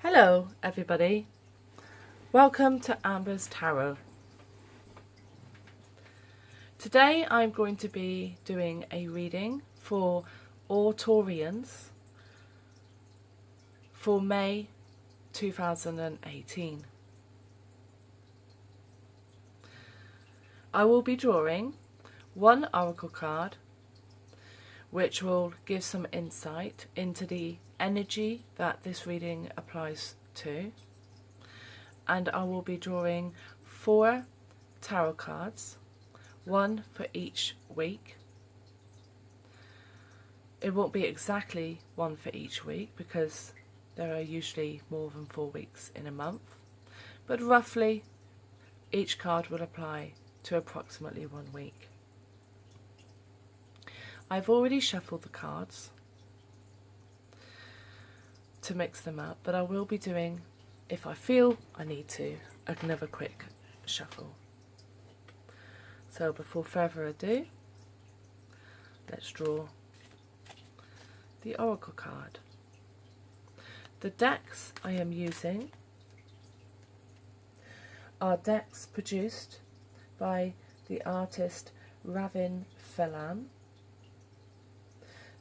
Hello everybody, welcome to Amber's Tarot. Today I'm going to be doing a reading for all Taureans for May 2018. I will be drawing one oracle card which will give some insight into the energy that this reading applies to, and I will be drawing 4 tarot cards, one for each week. It won't be exactly one for each week because there are usually more than 4 weeks in a month, but roughly each card will apply to approximately 1 week. I've already shuffled the cards to mix them up, but I will be doing, if I feel I need to, another quick shuffle. So before further ado, let's draw the oracle card. The decks I am using are decks produced by the artist Ravin Phelan.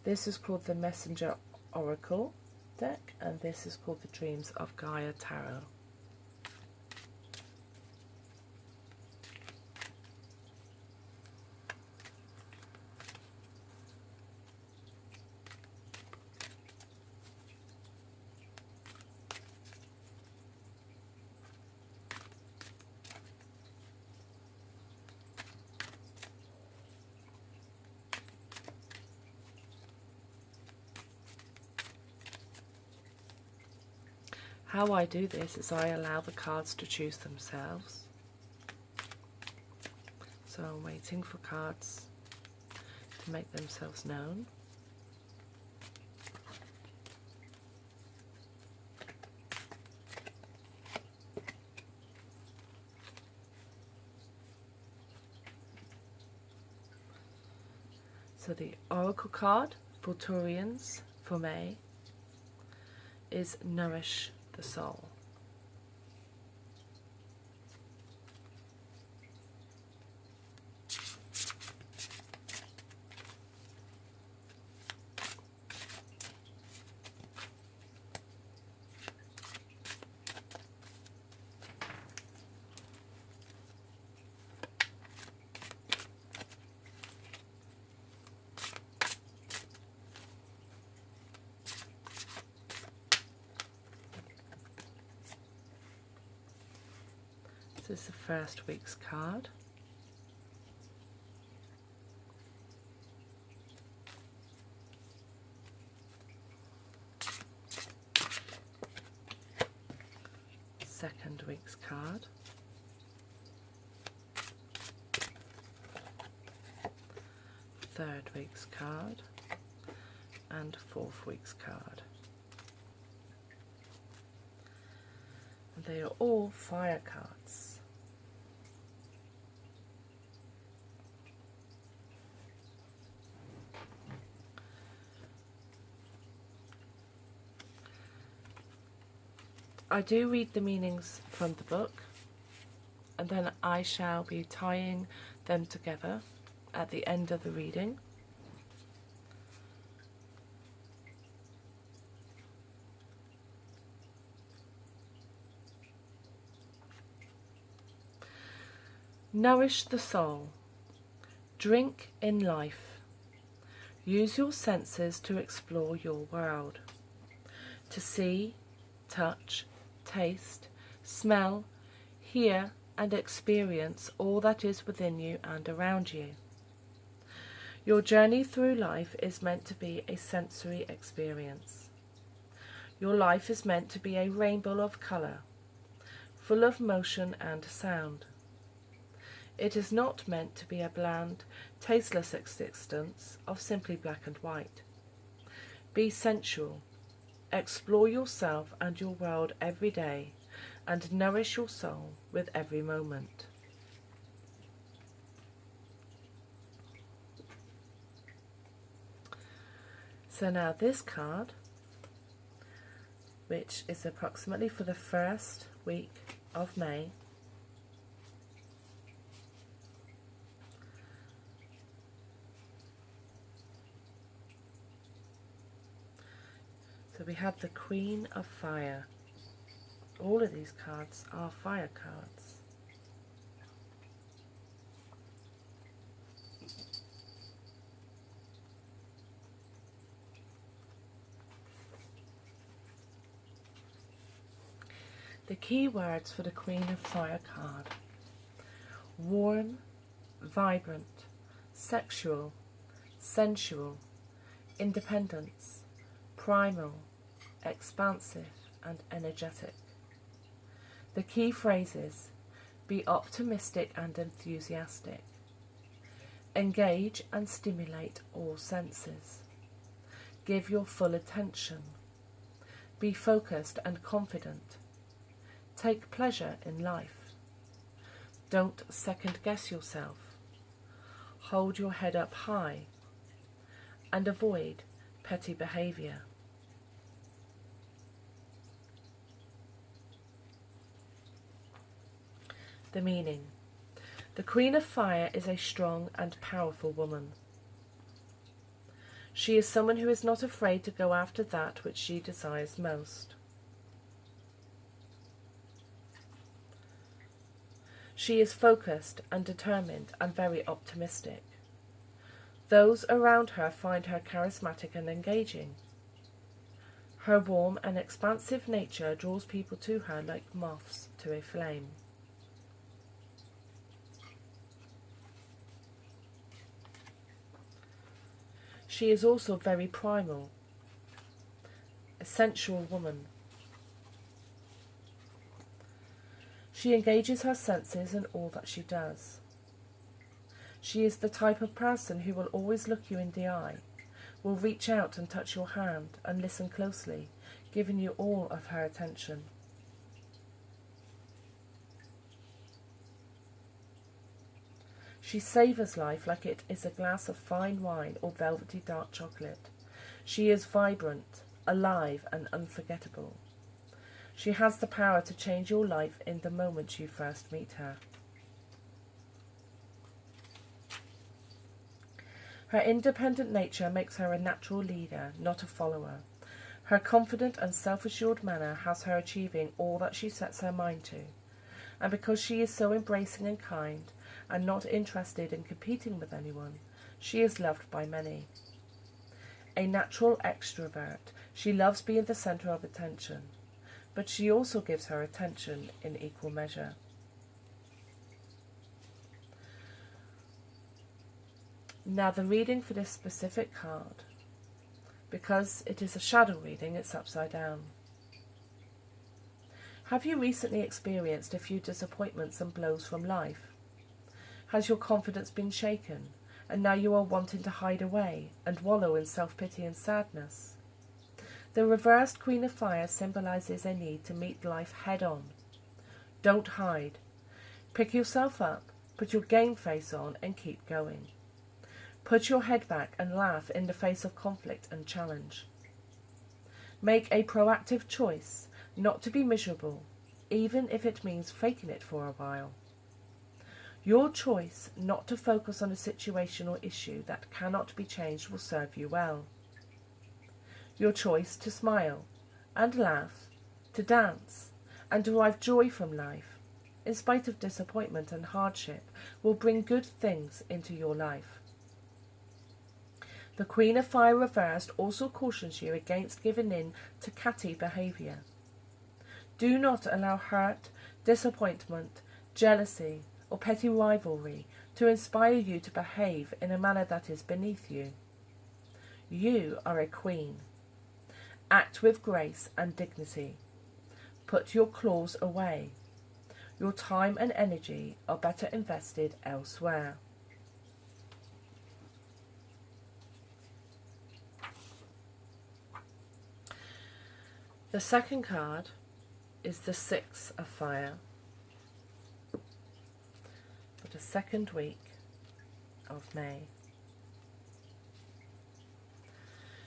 This is called the Messenger Oracle deck, and this is called the Dreams of Gaia Tarot. How I do this is I allow the cards to choose themselves. So I'm waiting for cards to make themselves known. So the oracle card for Taureans for May is Nourish the Soul. This is the first week's card. Second week's card. Third week's card. And fourth week's card. And they are all fire cards. I do read the meanings from the book, and then I shall be tying them together at the end of the reading. Nourish the soul. Drink in life. Use your senses to explore your world, to see, touch, taste, smell, hear and experience all that is within you and around you. Your journey through life is meant to be a sensory experience. Your life is meant to be a rainbow of colour, full of motion and sound. It is not meant to be a bland, tasteless existence of simply black and white. Be sensual. Explore yourself and your world every day, and nourish your soul with every moment. So now this card which is approximately for the first week of May. So we have the Queen of Fire. All of these cards are fire cards. The key words for the Queen of Fire card: warm, vibrant, sexual, sensual, independence, primal, expansive and energetic. The key phrases: be optimistic and enthusiastic, engage and stimulate all senses, give your full attention, be focused and confident, take pleasure in life, don't second guess yourself, hold your head up high, and avoid petty behaviour. The meaning: the Queen of Fire is a strong and powerful woman. She is someone who is not afraid to go after that which she desires most. She is focused and determined and very optimistic. Those around her find her charismatic and engaging. Her warm and expansive nature draws people to her like moths to a flame. She is also very primal, a sensual woman. She engages her senses in all that she does. She is the type of person who will always look you in the eye, will reach out and touch your hand and listen closely, giving you all of her attention. She savours life like it is a glass of fine wine or velvety dark chocolate. She is vibrant, alive and unforgettable. She has the power to change your life in the moment you first meet her. Her independent nature makes her a natural leader, not a follower. Her confident and self-assured manner has her achieving all that she sets her mind to. And because she is so embracing and kind, and not interested in competing with anyone, she is loved by many. A natural extrovert, she loves being the centre of attention, but she also gives her attention in equal measure. Now the reading for this specific card, because it is a shadow reading, it's upside down. Have you recently experienced a few disappointments and blows from life? Has your confidence been shaken, and now you are wanting to hide away and wallow in self-pity and sadness? The reversed Queen of Fire symbolises a need to meet life head-on. Don't hide. Pick yourself up, put your game face on and keep going. Put your head back and laugh in the face of conflict and challenge. Make a proactive choice not to be miserable, even if it means faking it for a while. Your choice not to focus on a situation or issue that cannot be changed will serve you well. Your choice to smile and laugh, to dance and derive joy from life, in spite of disappointment and hardship, will bring good things into your life. The Queen of Fire reversed also cautions you against giving in to catty behaviour. Do not allow hurt, disappointment, jealousy or petty rivalry to inspire you to behave in a manner that is beneath you. You are a queen. Act with grace and dignity. Put your claws away. Your time and energy are better invested elsewhere. The second card is the Six of Fire for the second week of May.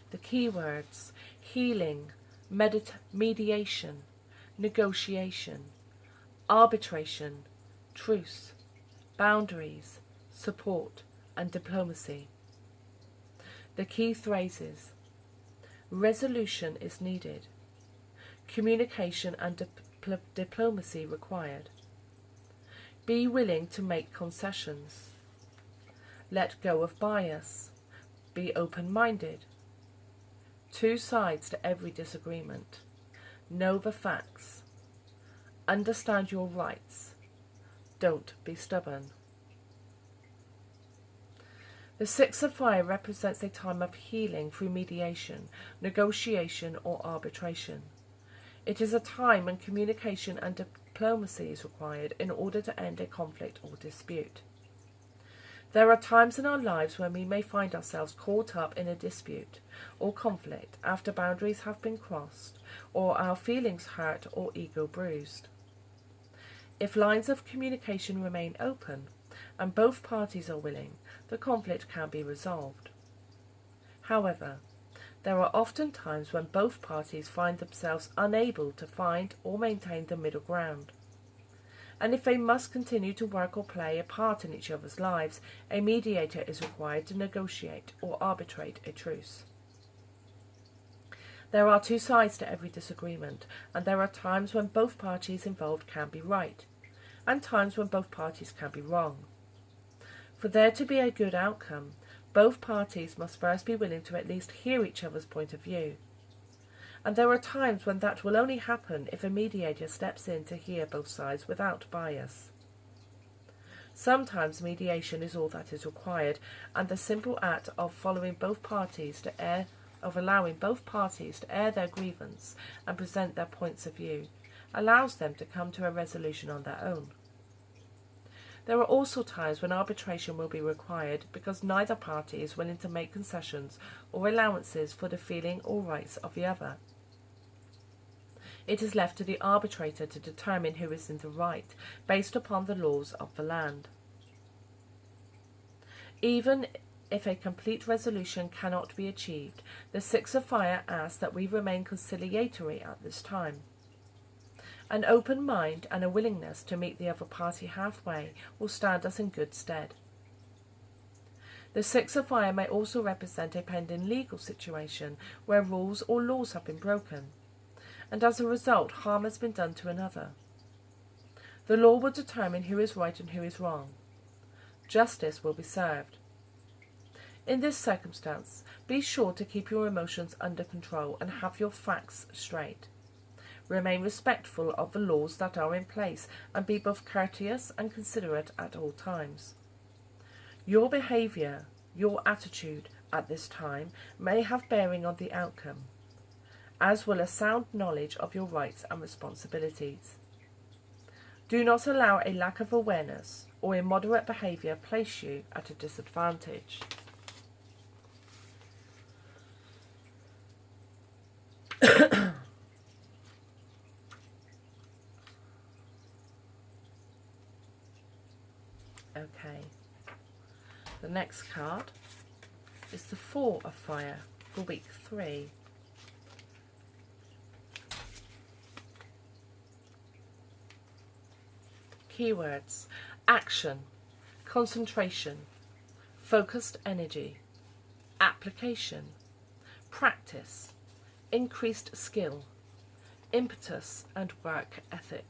The keywords: healing, mediation, negotiation, arbitration, truce, boundaries, support and diplomacy. The key phrases: resolution is needed, communication and diplomacy required, be willing to make concessions, let go of bias, be open-minded, two sides to every disagreement, know the facts, understand your rights, don't be stubborn. The Six of Fire represents a time of healing through mediation, negotiation or arbitration. It is a time when communication and diplomacy is required in order to end a conflict or dispute. There are times in our lives when we may find ourselves caught up in a dispute or conflict after boundaries have been crossed or our feelings hurt or ego bruised. If lines of communication remain open and both parties are willing, the conflict can be resolved. However, there are often times when both parties find themselves unable to find or maintain the middle ground. And if they must continue to work or play a part in each other's lives, a mediator is required to negotiate or arbitrate a truce. There are two sides to every disagreement, and there are times when both parties involved can be right, and times when both parties can be wrong. For there to be a good outcome, both parties must first be willing to at least hear each other's point of view. And there are times when that will only happen if a mediator steps in to hear both sides without bias. Sometimes mediation is all that is required, and the simple act of allowing both parties to air their grievance and present their points of view allows them to come to a resolution on their own. There are also times when arbitration will be required because neither party is willing to make concessions or allowances for the feeling or rights of the other. It is left to the arbitrator to determine who is in the right, based upon the laws of the land. Even if a complete resolution cannot be achieved, the Six of Fire asks that we remain conciliatory at this time. An open mind and a willingness to meet the other party halfway will stand us in good stead. The Six of Fire may also represent a pending legal situation where rules or laws have been broken, and as a result harm has been done to another. The law will determine who is right and who is wrong. Justice will be served. In this circumstance, be sure to keep your emotions under control and have your facts straight. Remain respectful of the laws that are in place and be both courteous and considerate at all times. Your behaviour, your attitude at this time may have bearing on the outcome, as will a sound knowledge of your rights and responsibilities. Do not allow a lack of awareness or immoderate behaviour place you at a disadvantage. Okay, the next card is the Four of Fire for week 3. Keywords: action, concentration, focused energy, application, practice, increased skill, impetus and work ethic.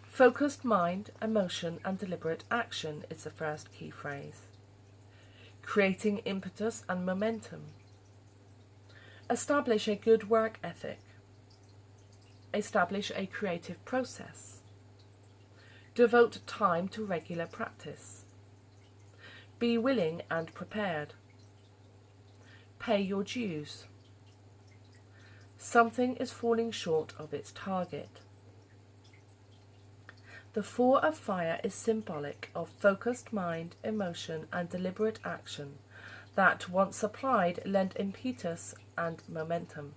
Focused mind, emotion and deliberate action is the first key phrase. Creating impetus and momentum. Establish a good work ethic. Establish a creative process. Devote time to regular practice. Be willing and prepared. Pay your dues. Something is falling short of its target. The Four of Fire is symbolic of focused mind, emotion and deliberate action that, once applied, lend impetus and momentum.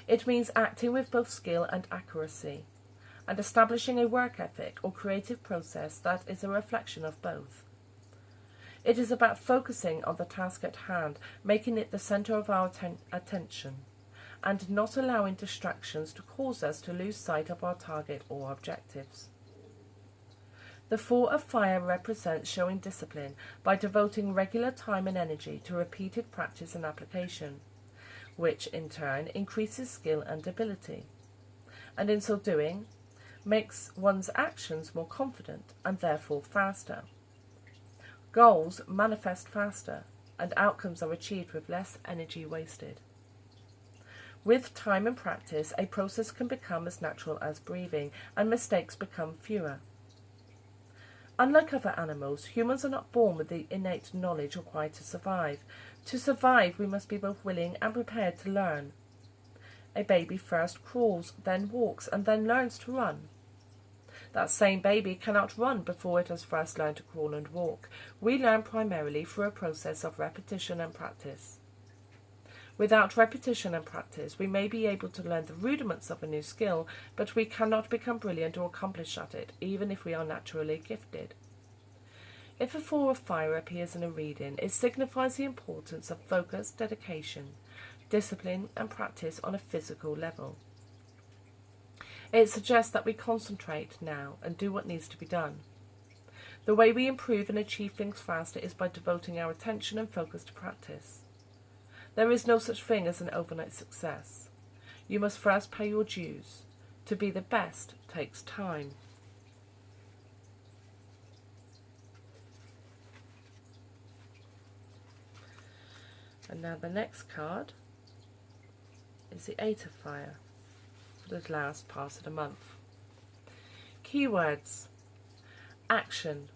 It means acting with both skill and accuracy, and establishing a work ethic or creative process that is a reflection of both. It is about focusing on the task at hand, making it the centre of our attention, and not allowing distractions to cause us to lose sight of our target or objectives. The Four of Fire represents showing discipline by devoting regular time and energy to repeated practice and application, which in turn increases skill and ability, and in so doing makes one's actions more confident and therefore faster. Goals manifest faster, and outcomes are achieved with less energy wasted. With time and practice, a process can become as natural as breathing, and mistakes become fewer. Unlike other animals, humans are not born with the innate knowledge required to survive. To survive, we must be both willing and prepared to learn. A baby first crawls, then walks, and then learns to run. That same baby cannot run before it has first learned to crawl and walk. We learn primarily through a process of repetition and practice. Without repetition and practice, we may be able to learn the rudiments of a new skill, but we cannot become brilliant or accomplished at it, even if we are naturally gifted. If a Four of Fire appears in a reading, it signifies the importance of focus, dedication, discipline, and practice on a physical level. It suggests that we concentrate now and do what needs to be done. The way we improve and achieve things faster is by devoting our attention and focus to practice. There is no such thing as an overnight success. You must first pay your dues. To be the best takes time. And now the next card is the Eight of Fire for the last part of the month. Keywords: action,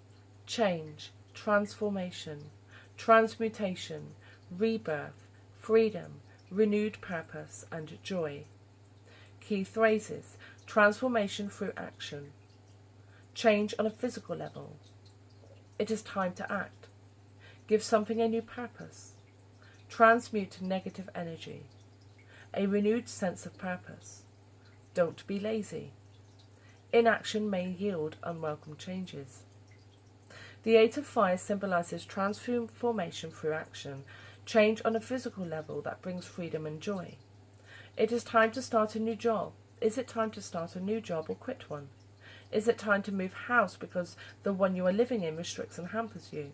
change, transformation, transmutation, rebirth, freedom, renewed purpose, and joy. Key phrases: transformation through action, change on a physical level, it is time to act, give something a new purpose, transmute negative energy, a renewed sense of purpose, don't be lazy, inaction may yield unwelcome changes. The Eight of Fire symbolises transformation through action, change on a physical level that brings freedom and joy. It is time to start a new job. Is it time to start a new job or quit one? Is it time to move house because the one you are living in restricts and hampers you?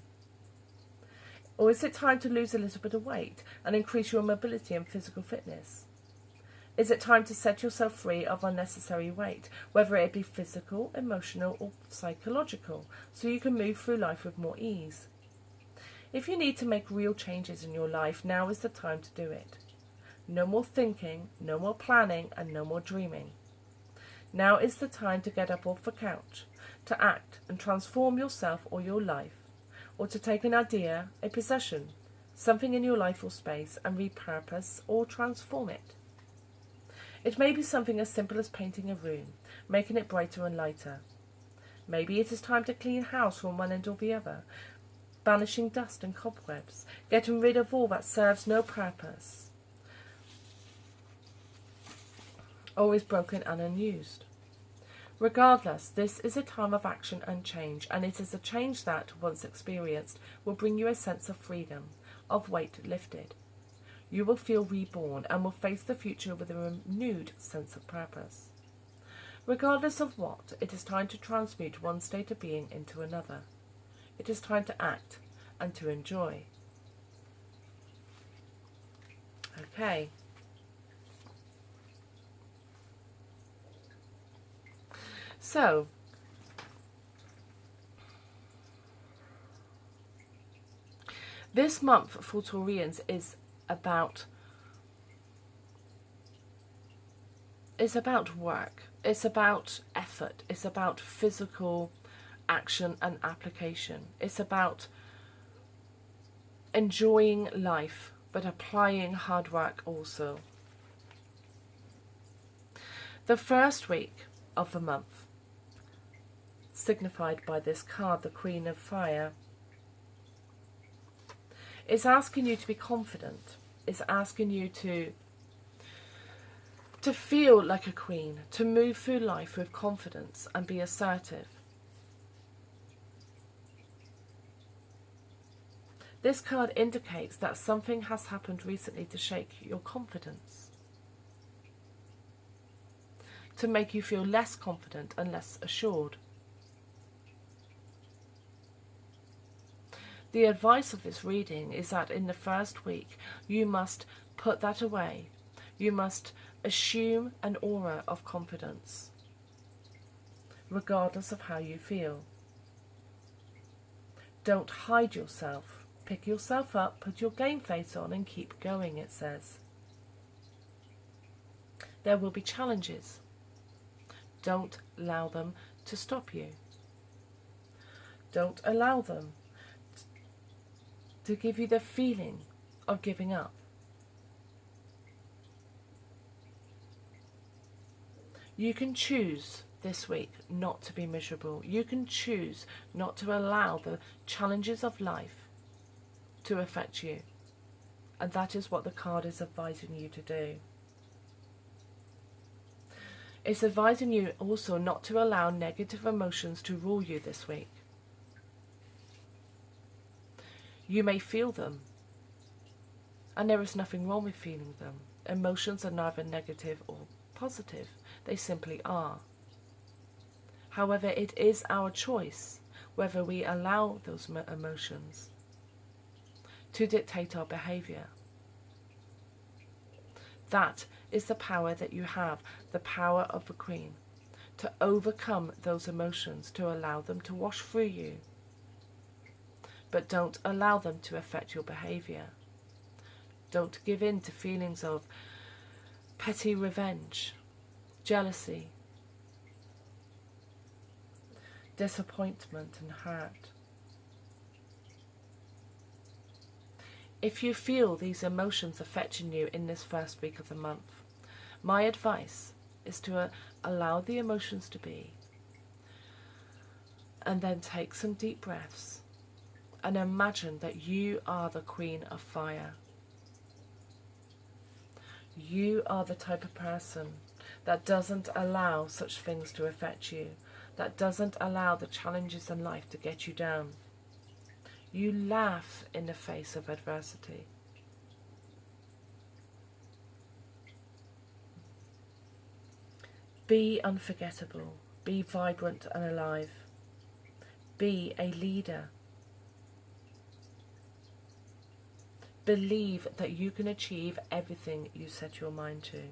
Or is it time to lose a little bit of weight and increase your mobility and physical fitness? Is it time to set yourself free of unnecessary weight, whether it be physical, emotional, or psychological, so you can move through life with more ease? If you need to make real changes in your life, now is the time to do it. No more thinking, no more planning, and no more dreaming. Now is the time to get up off the couch, to act and transform yourself or your life, or to take an idea, a possession, something in your life or space, and repurpose or transform it. It may be something as simple as painting a room, making it brighter and lighter. Maybe it is time to clean house from one end or the other, banishing dust and cobwebs, getting rid of all that serves no purpose, or is broken and unused. Regardless, this is a time of action and change, and it is a change that, once experienced, will bring you a sense of freedom, of weight lifted. You will feel reborn and will face the future with a renewed sense of purpose. Regardless of what, it is time to transmute one state of being into another. It is time to act and to enjoy. Okay. So, this month for Taureans is about work. It's about effort. It's about physical action and application. It's about enjoying life, but applying hard work also. The first week of the month, signified by this card, the Queen of Fire, is asking you to be confident. It's asking you to feel like a queen, to move through life with confidence and be assertive. This card indicates that something has happened recently to shake your confidence, to make you feel less confident and less assured. The advice of this reading is that in the first week you must put that away. You must assume an aura of confidence, regardless of how you feel. Don't hide yourself. Pick yourself up, put your game face on and keep going, it says. There will be challenges. Don't allow them to stop you. Don't allow them to give you the feeling of giving up. You can choose this week not to be miserable. You can choose not to allow the challenges of life to affect you. And that is what the card is advising you to do. It's advising you also not to allow negative emotions to rule you this week. You may feel them, and there is nothing wrong with feeling them. Emotions are neither negative or positive. They simply are. However, it is our choice whether we allow those emotions to dictate our behaviour. That is the power that you have, the power of the Queen, to overcome those emotions, to allow them to wash through you. But don't allow them to affect your behaviour. Don't give in to feelings of petty revenge, jealousy, disappointment and hurt. If you feel these emotions affecting you in this first week of the month, my advice is to allow the emotions to be, and then take some deep breaths and imagine that you are the Queen of Fire. You are the type of person that doesn't allow such things to affect you, that doesn't allow the challenges in life to get you down. You laugh in the face of adversity. Be unforgettable. Be vibrant and alive. Be a leader. Believe that you can achieve everything you set your mind to.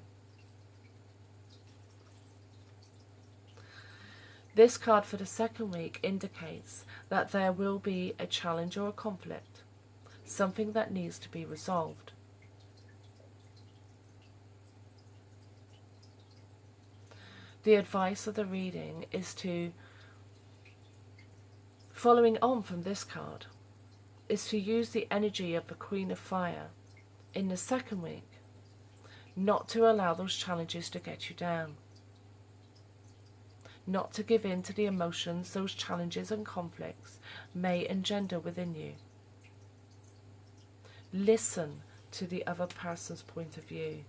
This card for the second week indicates that there will be a challenge or a conflict, something that needs to be resolved. The advice of the reading is to, following on from this card, is to use the energy of the Queen of Fire in the second week, not to allow those challenges to get you down. Not to give in to the emotions those challenges and conflicts may engender within you. Listen to the other person's point of view.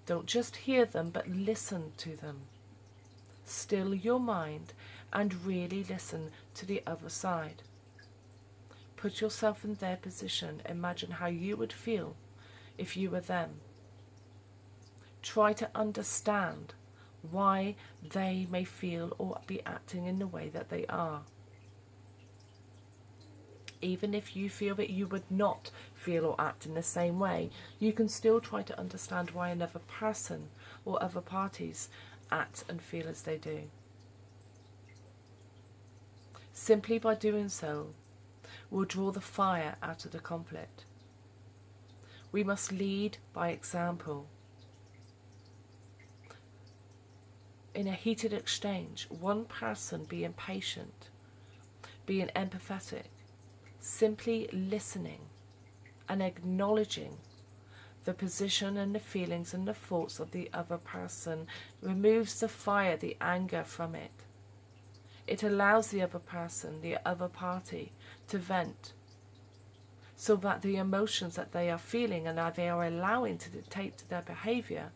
Don't just hear them, but listen to them. Still your mind and really listen to the other side. Put yourself in their position. Imagine how you would feel if you were them. Try to understand why they may feel or be acting in the way that they are. Even if you feel that you would not feel or act in the same way, you can still try to understand why another person or other parties act and feel as they do. Simply by doing so, we'll draw the fire out of the conflict. We must lead by example. In a heated exchange, one person being patient, being empathetic, simply listening and acknowledging the position and the feelings and the thoughts of the other person removes the fire, the anger from it. It allows the other person, the other party, to vent, so that the emotions that they are feeling and that they are allowing to dictate their behaviour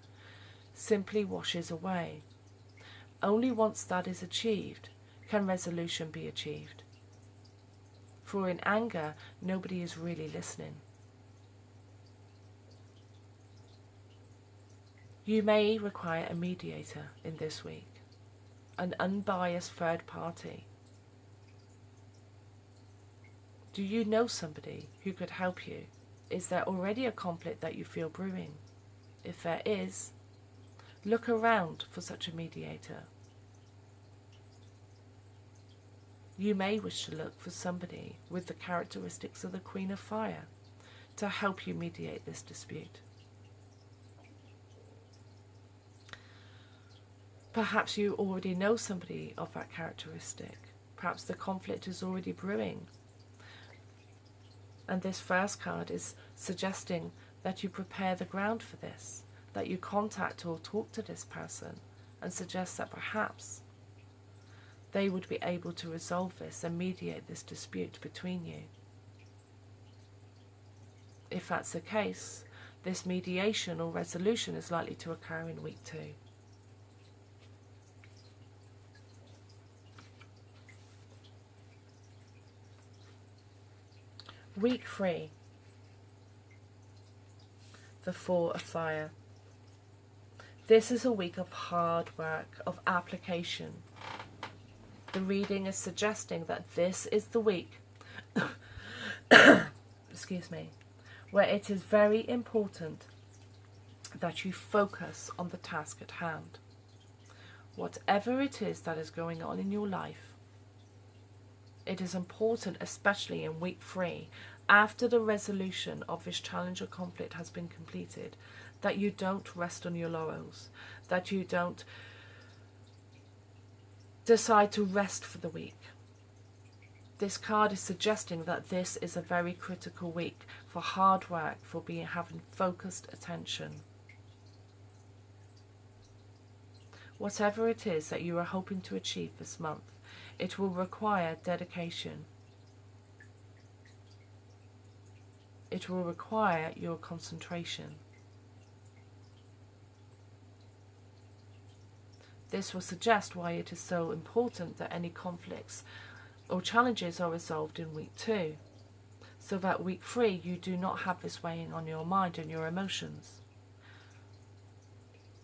simply washes away. Only once that is achieved can resolution be achieved. For in anger, nobody is really listening. You may require a mediator in this week, an unbiased third party. Do you know somebody who could help you? Is there already a conflict that you feel brewing? If there is, look around for such a mediator. You may wish to look for somebody with the characteristics of the Queen of Fire to help you mediate this dispute. Perhaps you already know somebody of that characteristic. Perhaps the conflict is already brewing. And this first card is suggesting that you prepare the ground for this, that you contact or talk to this person and suggest that perhaps they would be able to resolve this and mediate this dispute between you. If that's the case, this mediation or resolution is likely to occur in week 2. Week 3, the Four of Fire. This is a week of hard work, of application. The reading is suggesting that this is the week excuse me, where it is very important that you focus on the task at hand. Whatever it is that is going on in your life, it is important, especially in week 3, after the resolution of this challenge or conflict has been completed, that you don't rest on your laurels, that you don't decide to rest for the week. This card is suggesting that this is a very critical week for hard work, for having focused attention. Whatever it is that you are hoping to achieve this month, it will require dedication. It will require your concentration. This will suggest why it is so important that any conflicts or challenges are resolved in week 2, so that week 3 you do not have this weighing on your mind and your emotions,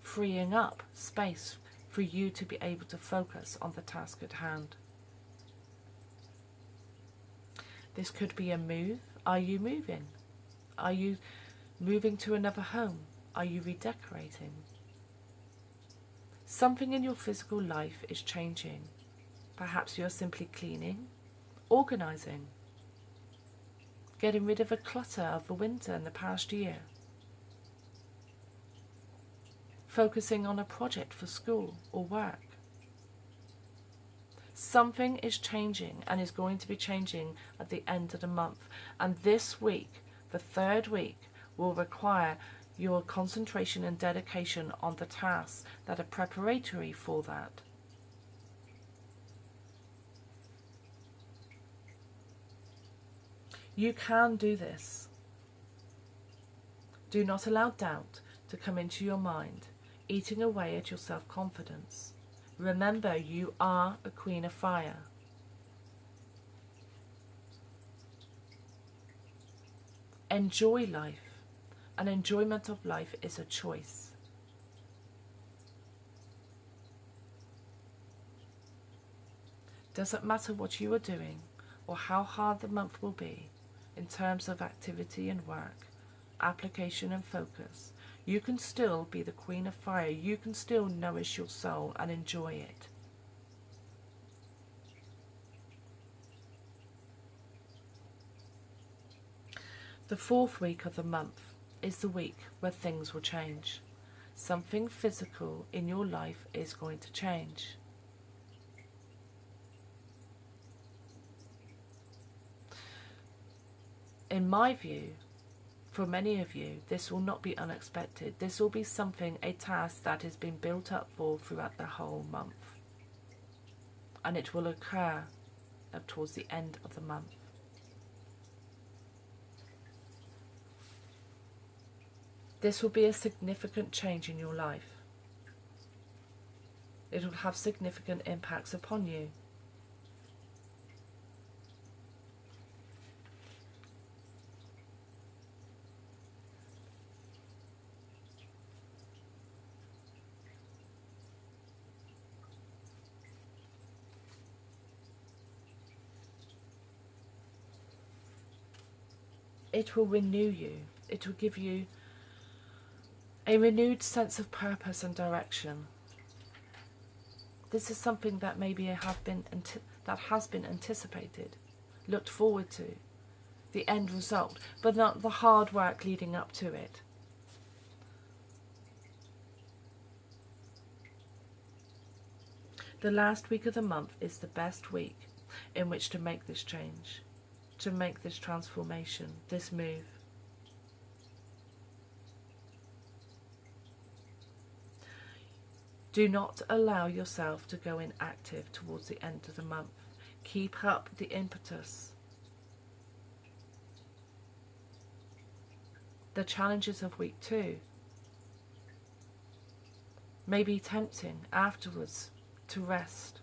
freeing up space for you to be able to focus on the task at hand. This could be a move. Are you moving? Are you moving to another home? Are you redecorating? Something in your physical life is changing. Perhaps you're simply cleaning, organising, getting rid of a clutter of the winter in the past year, focusing on a project for school or work. Something is changing and is going to be changing at the end of the month. And this week, the 3rd week, will require your concentration and dedication on the tasks that are preparatory for that. You can do this. Do not allow doubt to come into your mind, eating away at your self-confidence. Remember, you are a Queen of Fire. Enjoy life. And enjoyment of life is a choice. Doesn't matter what you are doing or how hard the month will be in terms of activity and work, application and focus. You can still be the Queen of Fire. You can still nourish your soul and enjoy it. The 4th week of the month is the week where things will change. Something physical in your life is going to change. In my view, for many of you, this will not be unexpected. This will be something, a task that has been built up for throughout the whole month. And it will occur towards the end of the month. This will be a significant change in your life. It will have significant impacts upon you. it will renew you. It will give you a renewed sense of purpose and direction. This is something that maybe has been anticipated, looked forward to, the end result, but not the hard work leading up to it. The last week of the month is the best week in which to make this change, to make this transformation, this move. Do not allow yourself to go inactive towards the end of the month. Keep up the impetus. The challenges of week 2 may be tempting afterwards to rest.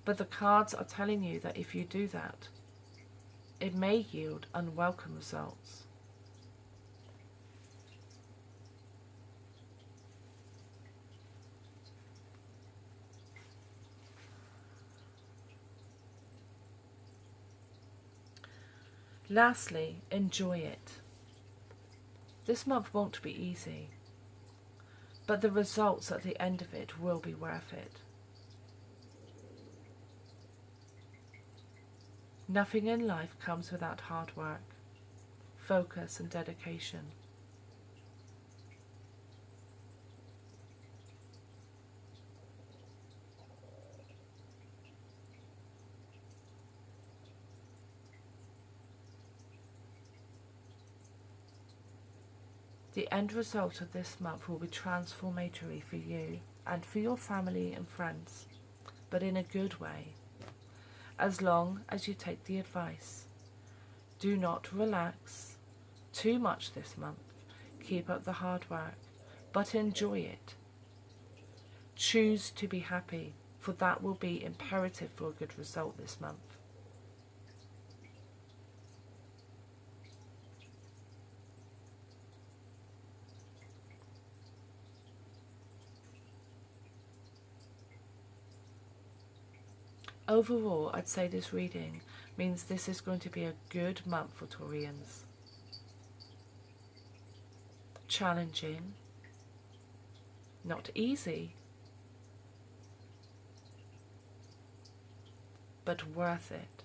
But the cards are telling you that if you do that, it may yield unwelcome results. Lastly, enjoy it. This month won't be easy, but the results at the end of it will be worth it. Nothing in life comes without hard work, focus and dedication. The end result of this month will be transformatory for you and for your family and friends, but in a good way, as long as you take the advice. Do not relax too much this month. Keep up the hard work, but enjoy it. Choose to be happy, for that will be imperative for a good result this month. Overall, I'd say this reading means this is going to be a good month for Taurians. Challenging, not easy, but worth it.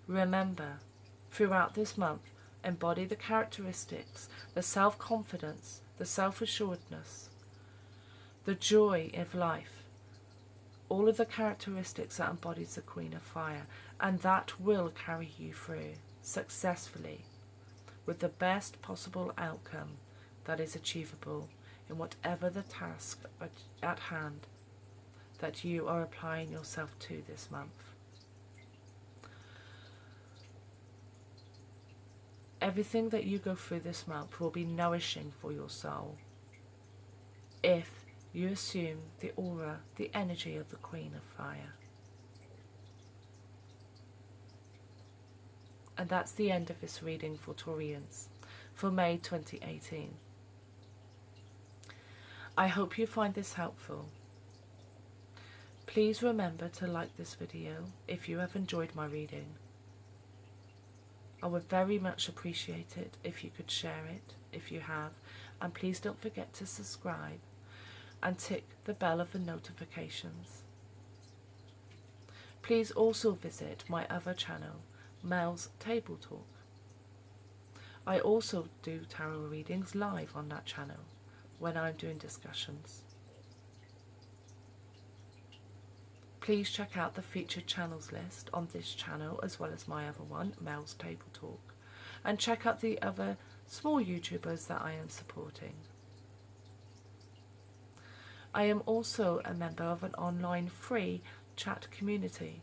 Remember, throughout this month, embody the characteristics, the self-confidence, the self-assuredness, the joy of life, all of the characteristics that embodies the Queen of Fire, and that will carry you through successfully with the best possible outcome that is achievable in whatever the task at hand that you are applying yourself to this month. Everything that you go through this month will be nourishing for your soul if you assume the aura, the energy of the Queen of Fire. And that's the end of this reading for Taurians for May 2018. I hope you find this helpful. Please remember to like this video if you have enjoyed my reading. I would very much appreciate it if you could share it if you have, and please don't forget to subscribe and tick the bell of the notifications. Please also visit my other channel, Mel's Table Talk. I also do tarot readings live on that channel when I'm doing discussions. Please check out the featured channels list on this channel as well as my other one, Mel's Table Talk, and check out the other small YouTubers that I am supporting. I am also a member of an online free chat community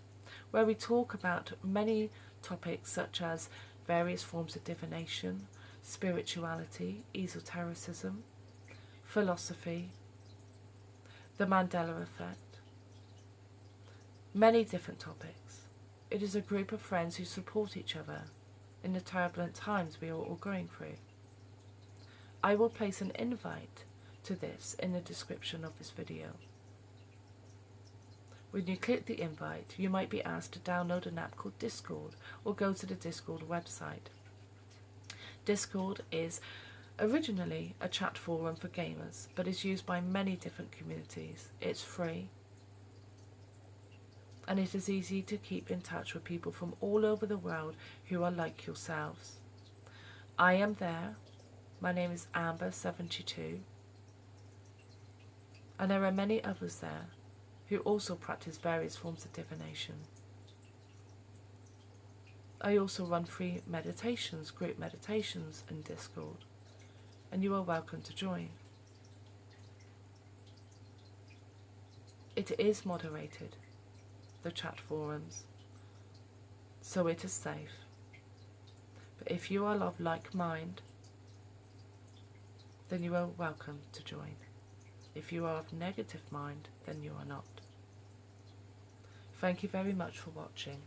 where we talk about many topics such as various forms of divination, spirituality, esotericism, philosophy, the Mandela effect, many different topics. It is a group of friends who support each other in the turbulent times we are all going through. I will place an invite to this in the description of this video. When you click the invite, you might be asked to download an app called Discord or go to the Discord website. Discord is originally a chat forum for gamers, but is used by many different communities. It's free, and it is easy to keep in touch with people from all over the world who are like yourselves. I am there. My name is Amber72, and there are many others there who also practice various forms of divination. I also run free meditations, group meditations in Discord, and you are welcome to join. It is moderated, the chat forums, so it is safe. But if you are of like mind, then you are welcome to join. If you are of negative mind, then you are not. Thank you very much for watching.